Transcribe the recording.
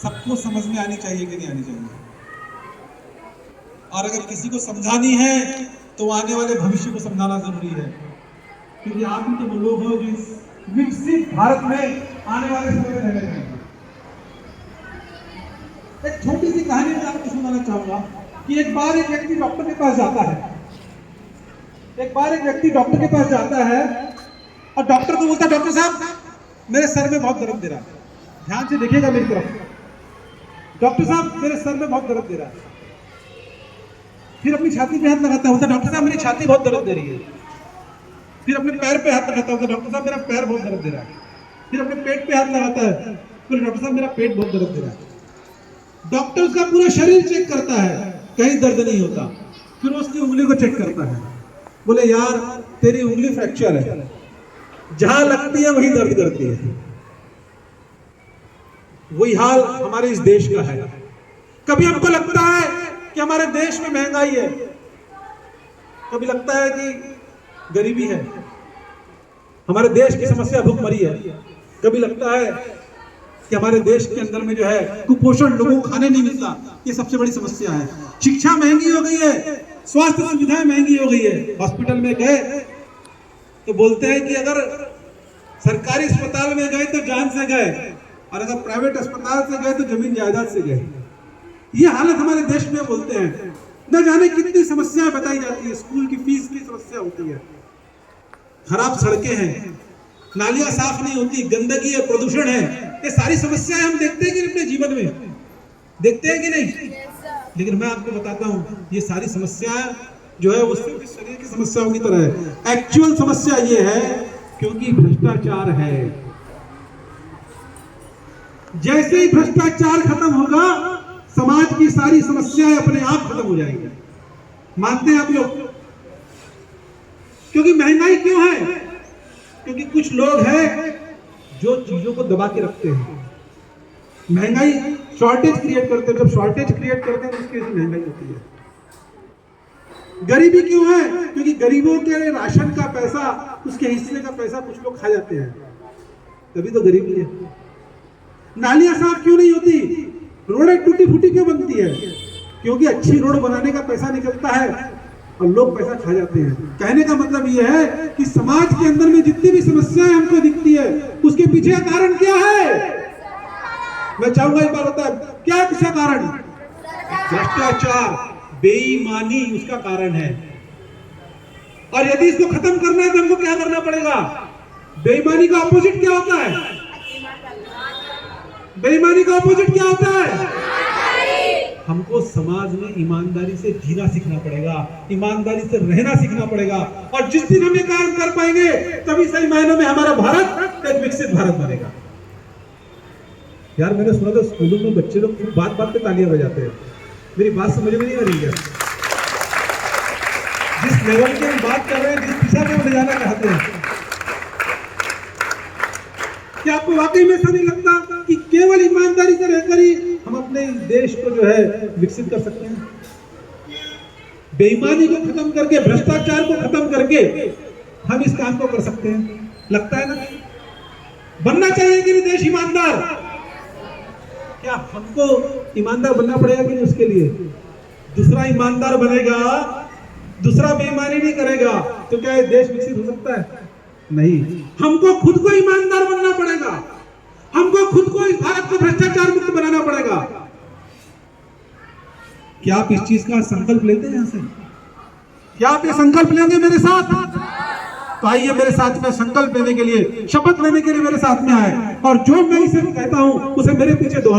सबको समझ में आनी चाहिए कि नहीं आनी चाहिए। और अगर किसी को समझानी है तो आने वाले भविष्य को समझाना जरूरी है, क्योंकि आप ही तो वो लोग हो जो इस विकसित भारत में आने वाले समय में रहने जाएंगे। एक छोटी सी कहानी मैं आपको सुनाना चाहूंगा कि एक बार एक व्यक्ति डॉक्टर के पास जाता है। और डॉक्टर को बोलता है, डॉक्टर साहब मेरे सर में बहुत दर्द दे रहा है। ध्यान से देखिएगा मेरी तरफ। डॉक्टर साहब मेरे सर में बहुत दर्द दे रहा है। फिर अपनी छाती पे हाथ लगाता है, बोलता डॉक्टर साहब मेरी छाती बहुत दर्द दे रही है। फिर अपने पैर पे हाथ लगाता है, डॉक्टर साहब मेरा पैर बहुत दर्द दे रहा है। फिर अपने पेट पे हाथ लगाता है, फिर डॉक्टर साहब मेरा पेट बहुत दर्द दे रहा है। डॉक्टर उसका पूरा शरीर चेक करता है, कहीं दर्द नहीं होता। फिर उसकी उंगली को चेक करता है, बोले यार तेरी उंगली फ्रैक्चर है, जहां लगती है वहीं दर्द करती है। वही हाल हमारे इस देश का है। कभी हमको लगता है कि हमारे देश में महंगाई है, कभी लगता है कि गरीबी है, हमारे देश की समस्या भूखमरी है, कभी लगता है कि हमारे देश के अंदर में जो है कुपोषण, लोगों को खाने नहीं मिलता, ये सबसे बड़ी समस्या है। शिक्षा महंगी हो गई है, स्वास्थ्य सुविधाएं महंगी हो गई है। हॉस्पिटल में गए तो बोलते हैं कि अगर सरकारी अस्पताल में गए तो जान से गए, और अगर प्राइवेट अस्पताल से गए तो जमीन जायदाद से गए। ये हालत हमारे देश में बोलते हैं। न जाने कितनी समस्याएं बताई जाती है। स्कूल की फीस की समस्या होती है, खराब सड़कें हैं, नालियां साफ नहीं होती, गंदगी है, प्रदूषण है। ये सारी समस्याएं हम देखते हैं कि अपने जीवन में देखते हैं कि नहीं? लेकिन मैं आपको बताता हूं, ये सारी समस्याएं जो है वो सिर्फ शरीर की समस्याओं की तरह है। एक्चुअल समस्या ये है क्योंकि भ्रष्टाचार है। जैसे ही भ्रष्टाचार खत्म होगा, समाज की सारी समस्याएं अपने आप खत्म हो जाएंगी। मानते हैं आप लोग? क्योंकि महंगाई क्यों है? क्योंकि कुछ लोग हैं जो चीजों को दबा के रखते हैं। महंगाई शॉर्टेज क्रिएट करते हैं। जब शॉर्टेज क्रिएट करते हैं तो उसकी वजह से महंगाई होती है। गरीबी क्यों है? क्योंकि गरीबों के राशन का पैसा, उसके हिस्से का पैसा कुछ लोग खा जाते हैं, तभी तो गरीबी है। नालियां साफ क्यों नहीं होती? रोडें टूटी फूटी क्यों बनती है? क्योंकि अच्छी रोड बनाने का पैसा निकलता है और लोग पैसा खा जाते हैं। कहने का मतलब यह है कि समाज के अंदर में जितनी भी समस्याएं हमको दिखती है, उसके पीछे का कारण क्या है? मैं चाहूंगा एक बार होता है, क्या इसका कारण? भ्रष्टाचार, बेईमानी उसका कारण है। और यदि इसको खत्म करना है तो हमको क्या करना पड़ेगा? बेईमानी का ऑपोजिट क्या होता है? बेईमानी का ऑपोजिट क्या होता है? हमको समाज में ईमानदारी से जीना सीखना पड़ेगा, ईमानदारी से रहना सीखना पड़ेगा। और जिस दिन हम ये काम कर पाएंगे, तभी सही मायनों में हमारा भारत एक विकसित भारत बनेगा। यार मैंने सुना था स्कूलों में बच्चे लोग बात बात पे तालियां बजाते हैं। मेरी बात समझ में नहीं आ रही है? जिस लेवल की हम बात कर रहे हैं, जिस दिशा में ले जाना चाहते हैं, क्या आपको वाकई में ऐसा नहीं लगता कि केवल ईमानदारी से रहकर ही हम अपने देश को जो है विकसित कर सकते हैं? बेईमानी को खत्म करके, भ्रष्टाचार को खत्म करके हम इस काम को कर सकते हैं। लगता है ना? बनना चाहिए कि नहीं देश ईमानदार? क्या हमको ईमानदार बनना पड़ेगा कि नहीं? उसके लिए दूसरा ईमानदार बनेगा, दूसरा बेईमानी नहीं करेगा, तो क्या ये देश विकसित हो सकता है? नहीं। हमको खुद को ईमानदार बनना पड़ेगा, हमको खुद को इस भारत को भ्रष्टाचार मुक्त बनाना पड़ेगा। क्या आप इस चीज का संकल्प लेते हैं? यहां से क्या आप ये संकल्प लेंगे मेरे साथ? तो आइए मेरे साथ में संकल्प लेने के लिए, शपथ लेने के लिए मेरे साथ में आए, और जो मैं इसे कहता हूं उसे मेरे पीछे दोहरा